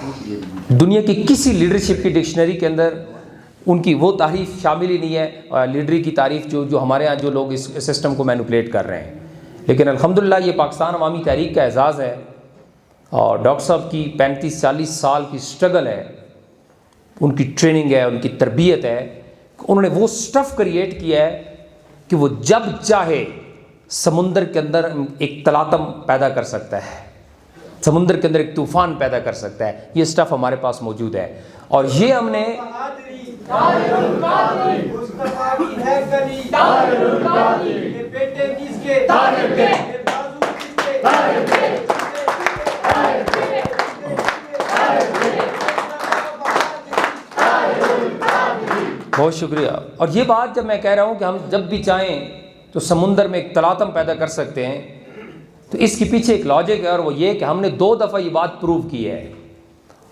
दुनिया की किसी लीडरशिप की डिक्शनरी के अंदर उनकी वो तारीफ़ शामिल ही नहीं है, लीडरी की तारीफ़ जो हमारे यहाँ जो लोग इस सिस्टम को मैनिपुलेट कर रहे हैं। लेकिन अल्हम्दुलिल्लाह ये पाकिस्तान अवामी तहरीक का एजाज़ है और डॉक्टर साहब की 35-40 साल की स्ट्रगल है, उनकी ट्रेनिंग है, उनकी तरबियत है। उन्होंने वो स्टफ़ क्रिएट किया है कि वो जब चाहे समुंदर के अंदर एक तलातम पैदा कर सकता है, समुंदर के अंदर एक तूफ़ान पैदा कर सकता है। ये स्टफ़ हमारे पास मौजूद है और ये हमने बहुत शुक्रिया। और ये बात जब मैं कह रहा हूँ कि हम जब भी चाहें तो समुंदर में एक तलातम पैदा कर सकते हैं, तो इसके पीछे एक लॉजिक है और वो ये कि हमने 2 दफ़ा ये बात प्रूव की है।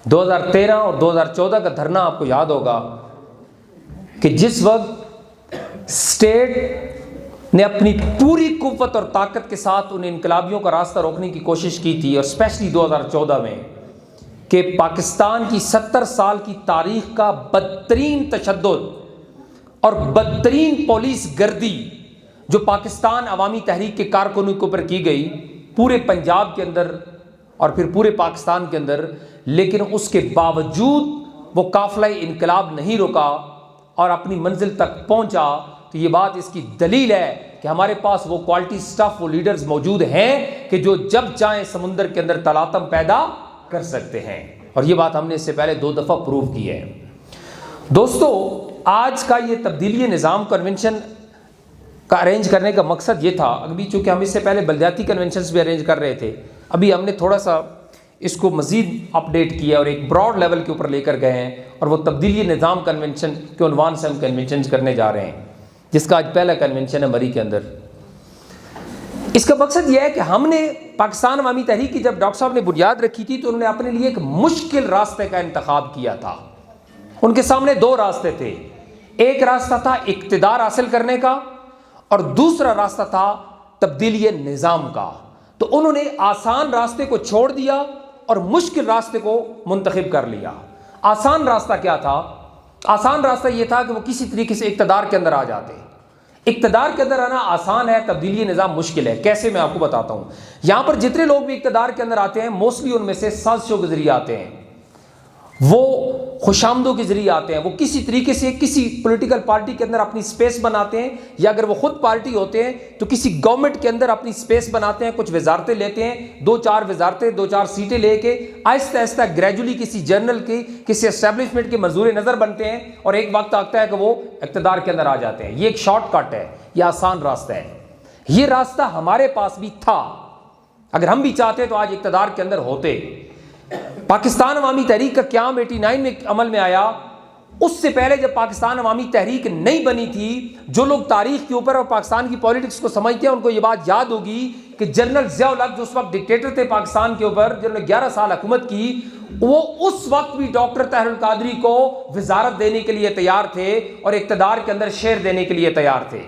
2013 और 2014 का धरना आपको याद होगा कि जिस वक्त स्टेट ने अपनी पूरी कुव्वत और ताकत के साथ उन इनकलाबियों का रास्ता रोकने की कोशिश की थी, और स्पेशली 2014 में कि पाकिस्तान की 70 साल की तारीख का बदतरीन तशद्दुद और बदतरीन पुलिस गर्दी जो पाकिस्तान अवामी तहरीक के कारकुनों के ऊपर की गई पूरे पंजाब के अंदर और फिर पूरे पाकिस्तान के अंदर, लेकिन उसके बावजूद वो काफिला इनकलाब नहीं रुका और अपनी मंजिल तक पहुंचा। तो ये बात इसकी दलील है कि हमारे पास वो क्वालिटी स्टाफ, वो लीडर्स मौजूद हैं कि जो जब चाहें समुंदर के अंदर तलातम पैदा कर सकते हैं, और ये बात हमने इससे पहले 2 दफ़ा प्रूव की है। दोस्तों, आज का ये तब्दीली निज़ाम कन्वेंशन का अरेंज करने का मकसद ये था, अभी चूँकि हम इससे पहले बलदियाती कन्वेंशंस भी अरेंज कर रहे थे, अभी हमने थोड़ा सा इसको मज़ीद अपडेट किया और एक ब्रॉड लेवल के ऊपर लेकर गए हैं, और वो तब्दीली निज़ाम कन्वेंशन के उन्वान से हम कन्वेंशन करने जा रहे हैं, जिसका आज पहला कन्वेंशन है मरी के अंदर। इसका मकसद यह है कि हमने पाकिस्तान अवामी तहरीक की जब डॉक्टर साहब ने बुनियाद रखी थी तो उन्होंने अपने लिए एक मुश्किल रास्ते का इंतखाब किया था। उनके सामने 2 रास्ते थे, एक रास्ता था इक्तिदार हासिल करने का और दूसरा रास्ता था तब्दीली निज़ाम का। तो उन्होंने आसान रास्ते को छोड़ दिया और मुश्किल रास्ते को मुंतखब कर लिया। आसान रास्ता क्या था? आसान रास्ता यह था कि वो किसी तरीके से इक्तिदार के अंदर आ जाते। इक्तिदार के अंदर आना आसान है, तब्दीली निज़ाम मुश्किल है। कैसे, मैं आपको बताता हूँ। यहाँ पर जितने लोग भी इक्तिदार के अंदर आते हैं, मोस्टली उनमें से साजिशों के जरिए आते हैं, वो खुशामदों के जरिए आते हैं, वो किसी तरीके से किसी पॉलिटिकल पार्टी के अंदर अपनी स्पेस बनाते हैं, या अगर वो खुद पार्टी होते हैं तो किसी गवर्नमेंट के अंदर अपनी स्पेस बनाते हैं, कुछ वजारतें लेते हैं, 2-4 वजारतें, 2-4 सीटें लेके आहिस्ता आहिस्ता ग्रेजुअली किसी जर्नल की, किसी एस्टेब्लिशमेंट के मंजूर नज़र बनते हैं और एक वक्त आता है कि वो इक़्तिदार के अंदर आ जाते हैं। ये एक शॉर्टकट है, ये आसान रास्ता है। ये रास्ता हमारे पास भी था, अगर हम भी चाहते तो आज इक़्तिदार के अंदर होते। पाकिस्तान अवामी तहरीक का क़याम 89 में अमल में आया। उससे पहले जब पाकिस्तान अवामी तहरीक नहीं बनी थी, जो लोग तारीख के ऊपर और पाकिस्तान की पॉलिटिक्स को समझते हैं उनको ये बात याद होगी कि जनरल ज़िया-उल हक जो उस वक्त डिक्टेटर थे पाकिस्तान के ऊपर, जिन्होंने 11 साल हुकूमत की, वो उस वक्त भी डॉक्टर ताहिरुल कादरी को वजारत देने के लिए तैयार थे और इक़्तिदार के अंदर शेयर देने के लिए तैयार थे।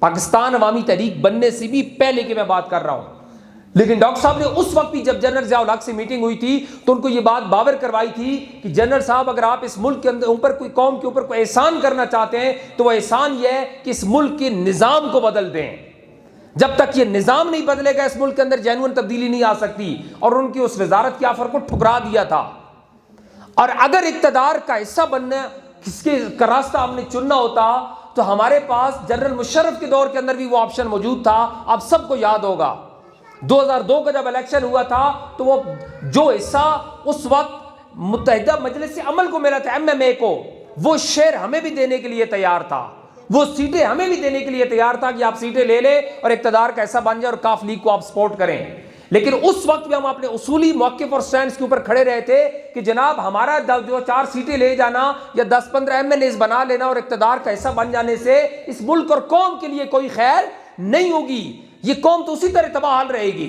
पाकिस्तान अवामी तहरीक बनने से भी पहले की मैं बात कर रहा हूँ। लेकिन डॉक्टर साहब ने उस वक्त भी, जब जनरल ज़िया-उल हक से मीटिंग हुई थी, तो उनको ये बात बावर करवाई थी कि जनरल साहब, अगर आप इस मुल्क के अंदर ऊपर कोई कौम के ऊपर कोई एहसान करना चाहते हैं तो वह एहसान यह है कि इस मुल्क के निज़ाम को बदल दें। जब तक ये निज़ाम नहीं बदलेगा इस मुल्क के अंदर जेन्युइन तब्दीली नहीं आ सकती। और उनकी उस वजारत की ऑफर को ठुकरा दिया था। और अगर इक़्तिदार का हिस्सा बनना किसके का रास्ता हमने चुनना होता तो हमारे पास जनरल मुशर्रफ के दौर के अंदर भी वो ऑप्शन मौजूद था। आप सबको याद होगा 2002 का जब इलेक्शन हुआ था तो वो जो हिस्सा उस वक्त मुत्तहिदा मजलिस से अमल को मिला था, MMA को, वो शेयर हमें भी देने के लिए तैयार था, वो सीटें हमें भी देने के लिए तैयार था कि आप सीटें ले ले और इक़्तिदार का हिस्सा बन जाए और काफ लीग को आप सपोर्ट करें। लेकिन उस वक्त भी हम अपने उसूली मौक़िफ़ और स्टैंड के ऊपर खड़े रहे थे कि जनाब, हमारा जो 4 सीटें ले जाना या 10-15 MLAs बना लेना और इक़्तिदार का हिस्सा बन जाने से इस मुल्क और कौम के लिए कोई खैर नहीं होगी। ये कौम तो उसी तरह तबाह हाल रहेगी।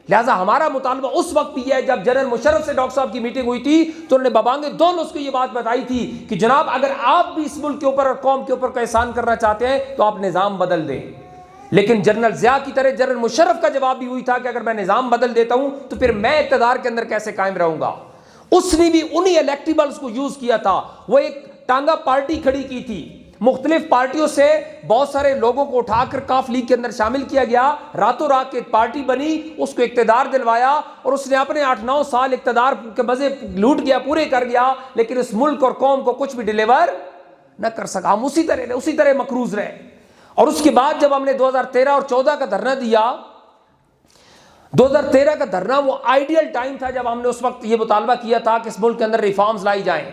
लिहाजा हमारा मुतालबा उस वक्त भी है, जब जनरल मुशर्रफ से डॉक्टर साहब की मीटिंग हुई थी तो उन्होंने बबांगे दोनों उसको ये बात बताई थी कि जनाब, अगर आप भी इस मुल्क के ऊपर और कौम के ऊपर कोई एहसान करना चाहते हैं तो आप निज़ाम बदल दें। लेकिन जनरल ज़िया की तरह जनरल मुशर्रफ का जवाब भी हुई था कि अगर मैं निज़ाम बदल देता हूं तो फिर मैं इक़्तिदार के अंदर कैसे कायम रहूंगा। उसने भी उन्हीं इलेक्टेबल्स को यूज किया था। वो एक टांगा पार्टी खड़ी की थी, मुख्तलिफ पार्टियों से बहुत सारे लोगों को उठाकर काफ लीग के अंदर शामिल किया गया, रातों रात एक पार्टी बनी, उसको इक्तदार दिलवाया और उसने अपने 8-9 साल इक्तदार के मजे लूट गया, पूरे कर गया, लेकिन इस मुल्क और कौम को कुछ भी डिलीवर न कर सका। हम उसी तरह मकरूज रहे। और उसके बाद जब हमने 2013 और 14 का धरना दिया, 2013 का धरना वो आइडियल टाइम था जब हमने उस वक्त ये मुतालबा किया था कि इस मुल्क के अंदर रिफॉर्म्स लाई जाएं,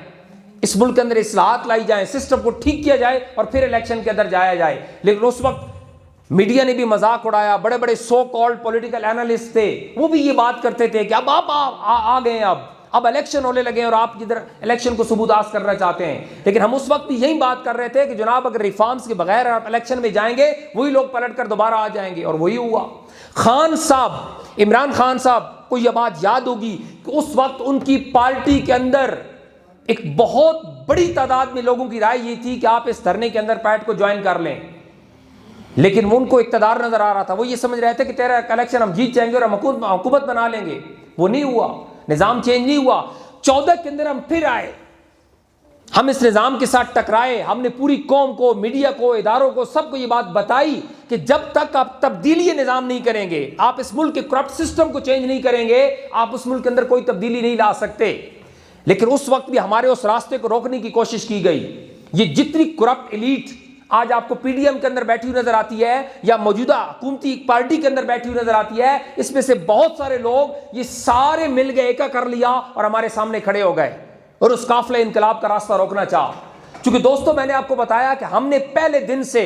इस मुल्क के अंदर इस्लाहात लाई जाएं, सिस्टम को ठीक किया जाए और फिर इलेक्शन के अंदर जाया जाए। लेकिन उस वक्त मीडिया ने भी मजाक उड़ाया, बड़े बड़े सो कॉल्ड पॉलिटिकल एनालिस्ट थे, वो भी ये बात करते थे कि अब आप आ गए, अब इलेक्शन होने लगे और आप इधर इलेक्शन को सुबूदास करना चाहते हैं। लेकिन हम उस वक्त भी यही बात कर रहे थे कि जनाब अगर रिफॉर्म्स के बगैर आप इलेक्शन में जाएंगे, वही लोग पलट कर दोबारा आ जाएंगे। और वही हुआ। खान साहब, इमरान खान साहब को यह बात याद होगी कि उस वक्त उनकी पार्टी के अंदर एक बहुत बड़ी तादाद में लोगों की राय ये थी कि आप इस धरने के अंदर पैट को ज्वाइन कर लें, लेकिन उनको इक्तदार नजर आ रहा था। वो ये समझ रहे थे कि तेरा इलेक्शन हम जीत जाएंगे और हम हुकूमत बना लेंगे। वो नहीं हुआ, निजाम चेंज नहीं हुआ। 14 के अंदर हम फिर आए, हम इस निजाम के साथ टकराए। हमने पूरी कौम को, मीडिया को, इदारों को, सबको ये बात बताई कि जब तक आप तब्दीली निजाम नहीं करेंगे, आप इस मुल्क के करप्ट सिस्टम को चेंज नहीं करेंगे, आप उस मुल्क के अंदर कोई तब्दीली नहीं ला सकते। लेकिन उस वक्त भी हमारे उस रास्ते को रोकने की कोशिश की गई। ये जितनी करप्ट एलीट आज आपको पीडीएम के अंदर बैठी हुई नजर आती है या मौजूदा हुकूमती पार्टी के अंदर बैठी हुई नजर आती है, इसमें से बहुत सारे लोग ये सारे मिल गए, एका कर लिया और हमारे सामने खड़े हो गए और उस काफिले इनकलाब का रास्ता रोकना चाहा। क्योंकि दोस्तों, मैंने आपको बताया कि हमने पहले दिन से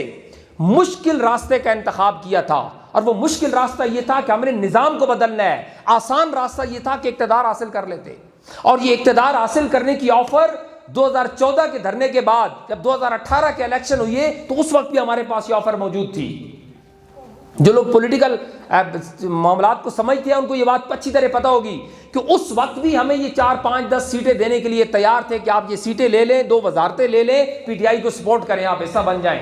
मुश्किल रास्ते का इंतखाब किया था और वो मुश्किल रास्ता ये था कि हमने निजाम को बदलना है। आसान रास्ता ये था कि इक्तदार हासिल कर लेते, और ये इक्तदार हासिल करने की ऑफर 2014 के धरने के बाद, जब 2018 के इलेक्शन हुए, तो उस वक्त भी हमारे पास ये ऑफर मौजूद थी। जो लोग पॉलिटिकल मामलात को समझते हैं उनको ये बात अच्छी तरह पता होगी कि उस वक्त भी हमें ये 4, 5, 10 सीटें देने के लिए तैयार थे कि आप ये सीटें ले लें, 2 वजारतें ले लें, पीटीआई को सपोर्ट करें, आप हिस्सा बन जाएं।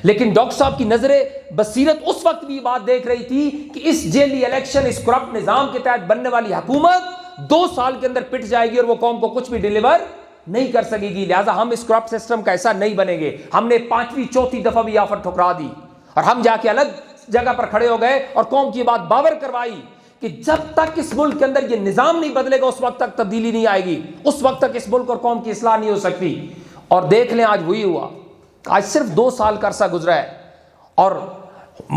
लेकिन डॉक्टर साहब की नजरे बसीरत उस वक्त भी बात देख रही थी कि इस जेली इलेक्शन, इस करप्ट निजाम के तहत बनने वाली हुकूमत 2 साल के अंदर पिट जाएगी और वो कौम को कुछ भी डिलीवर नहीं कर सकेगी। लिहाजा हम इस करप्ट सिस्टम का ऐसा नहीं बनेंगे। हमने 5वीं 4थी दफा भी ऑफर ठुकरा दी और हम जाके अलग जगह पर खड़े हो गए और कौम की बात बावर करवाई कि जब तक इस मुल्क के अंदर ये निजाम नहीं बदलेगा, उस वक्त तक तब्दीली नहीं आएगी, उस वक्त तक इस मुल्क और कौम की इस्लाह नहीं हो सकती। और देख लें, आज वही हुआ। आज सिर्फ 2 साल का अरसा गुजरा है और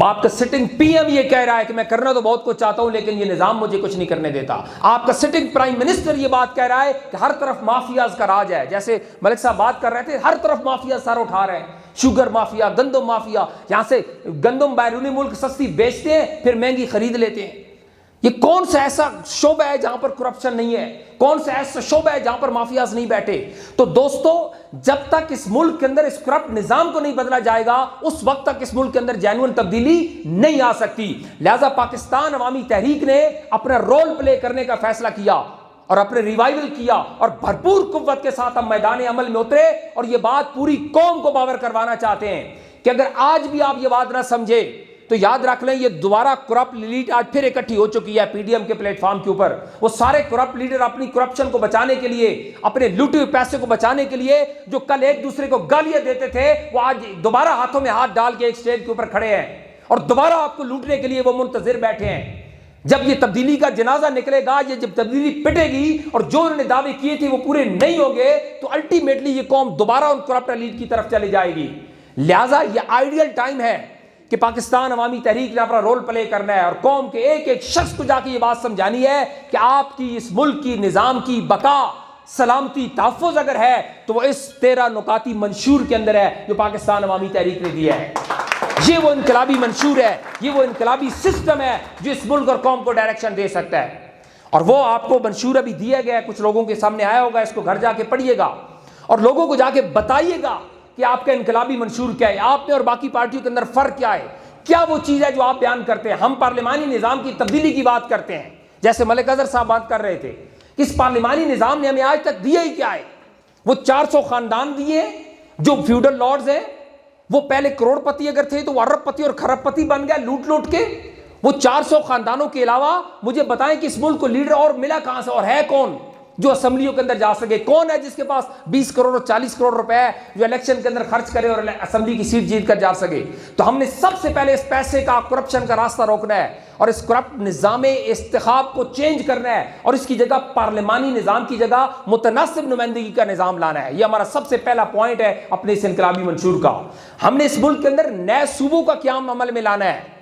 आपका सिटिंग पीएम ये कह रहा है कि मैं करना तो बहुत कुछ चाहता हूं, लेकिन ये निजाम मुझे कुछ नहीं करने देता। आपका सिटिंग प्राइम मिनिस्टर ये बात कह रहा है कि हर तरफ माफियाज का राज है। जैसे मलिक साहब बात कर रहे थे, हर तरफ माफिया सर उठा रहे हैं। शुगर माफिया, गंदम माफिया, यहां से गंदम बैरूनी मुल्क सस्ती बेचते हैं, फिर महंगी खरीद लेते हैं। ये कौन सा ऐसा शोबा है जहां पर करप्शन नहीं है? कौन सा ऐसा शोबा है जहां पर माफियाज नहीं बैठे? तो दोस्तों, जब तक इस मुल्क के अंदर इस करप्ट निजाम को नहीं बदला जाएगा, उस वक्त तक इस मुल्क के अंदर जेन्युइन तब्दीली नहीं आ सकती। लिहाजा पाकिस्तान अवामी तहरीक ने अपना रोल प्ले करने का फैसला किया और अपने रिवाइवल किया और भरपूर कुव्वत के साथ हम मैदान अमल में उतरे और यह बात पूरी कौम को बावर करवाना चाहते हैं कि अगर आज भी आप ये बात ना समझे तो याद रख लें, ये दोबारा करप्ट लीड आज फिर इकट्ठी हो चुकी है पीडीएम के प्लेटफॉर्म के ऊपर। वो सारे करप्ट लीडर अपनी करप्शन को बचाने के लिए, अपने लूटे हुए पैसे को बचाने के लिए, जो कल एक दूसरे को गालियां देते थे, वो आज दोबारा हाथों में हाथ डाल के एक स्टेज के ऊपर खड़े हैं और दोबारा आपको लूटने के लिए वो मुंतजिर बैठे हैं। जब ये तब्दीली का जनाजा निकलेगा, ये जब तब्दीली पिटेगी और जो उन्होंने दावे किए थे वो पूरे नहीं होंगे, तो अल्टीमेटली ये कौम दोबारा उन करप्ट लीड की तरफ चली जाएगी। लिहाजा ये आइडियल टाइम है कि पाकिस्तान अवामी तहरीक ने अपना रोल प्ले करना है और कौम के एक एक शख्स को जाके ये बात समझानी है कि आपकी इस मुल्क की निजाम की बका, सलामती, तहफ़्फ़ुज़ अगर है तो वो इस 13 नुकाती मंशूर के अंदर है जो पाकिस्तान अवामी तहरीक ने दिया है। ये वो इनकलाबी मंशूर है, ये वो इनकलाबी सिस्टम है जो इस मुल्क और कौम को डायरेक्शन दे सकता है। और वो आपको मंशूर अभी दिया गया है, कुछ लोगों के सामने आया होगा, इसको घर जाके पढ़िएगा और लोगों को जाके बताइएगा कि आपका इनकलाबी मंशूर क्या है, आप में और बाकी पार्टियों के अंदर फर्क क्या है, क्या वो चीज है जो आप बयान करते हैं। हम पार्लिमानी निजाम की तब्दीली की बात करते हैं, जैसे मलिक अजहर साहब बात कर रहे थे, इस पार्लिमानी निजाम ने हमें आज तक दिया ही क्या है? वो 400 खानदान दिए जो फ्यूडल लॉर्ड्स हैं, वो पहले करोड़पति अगर थे तो वो अरबपति और खरबपति बन गया लूट लूट के। वो 400 खानदानों के अलावा मुझे बताएं कि इस मुल्क को लीडर और मिला कहां से और है कौन जो असेंबलियों के अंदर जा सके। कौन है जिसके पास 20 करोड़ और 40 करोड़ रुपए है जो इलेक्शन के अंदर खर्च करे और असेंबली की सीट जीत कर जा सके? तो हमने सबसे पहले इस पैसे का, करप्शन का रास्ता रोकना है और इस करप्ट निज़ाम इस्तिखाब को चेंज करना है और इसकी जगह पार्लिमानी निज़ाम की जगह मुतनासिब नुमाइंदगी का निज़ाम लाना है। यह हमारा सबसे पहला पॉइंट है अपने इस इनकलाबी मंशूर का। हमने इस मुल्क के अंदर नए सूबों का क़याम अमल में लाना है।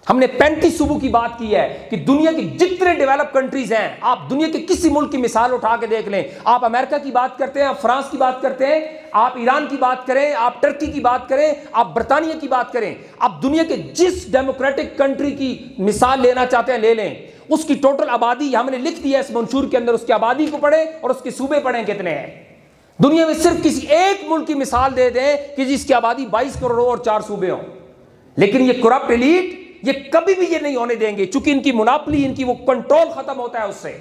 हमने 35 सूबों की बात की है कि दुनिया की जितने डेवलप कंट्रीज हैं, आप दुनिया के किसी मुल्क की मिसाल उठा के देख लें। आप अमेरिका की बात करते हैं, आप फ्रांस की बात करते हैं, आप ईरान की बात करें, आप टर्की की बात करें, आप बरतानिया की बात करें, आप दुनिया के जिस डेमोक्रेटिक कंट्री की मिसाल लेना चाहते हैं ले लें। उसकी टोटल आबादी हमने लिख दी है इस मंशूर के अंदर, उसकी आबादी को पढ़ें और उसके सूबे पढ़ें कितने हैं। दुनिया में सिर्फ किसी एक मुल्क की मिसाल दे दें कि जिसकी आबादी 22 करोड़ और 4 सूबे हों। लेकिन ये करप्ट एलीट ये कभी भी ये नहीं होने देंगे, चूंकि इनकी मुनाफली, इनकी वो कंट्रोल खत्म होता है उससे।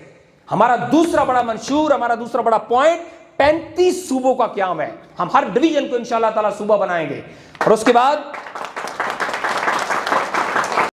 हमारा दूसरा बड़ा मंशूर, हमारा दूसरा बड़ा पॉइंट 35 सूबों का क़याम है। हम हर डिवीजन को इंशाअल्लाह ताला सूबा बनाएंगे और उसके बाद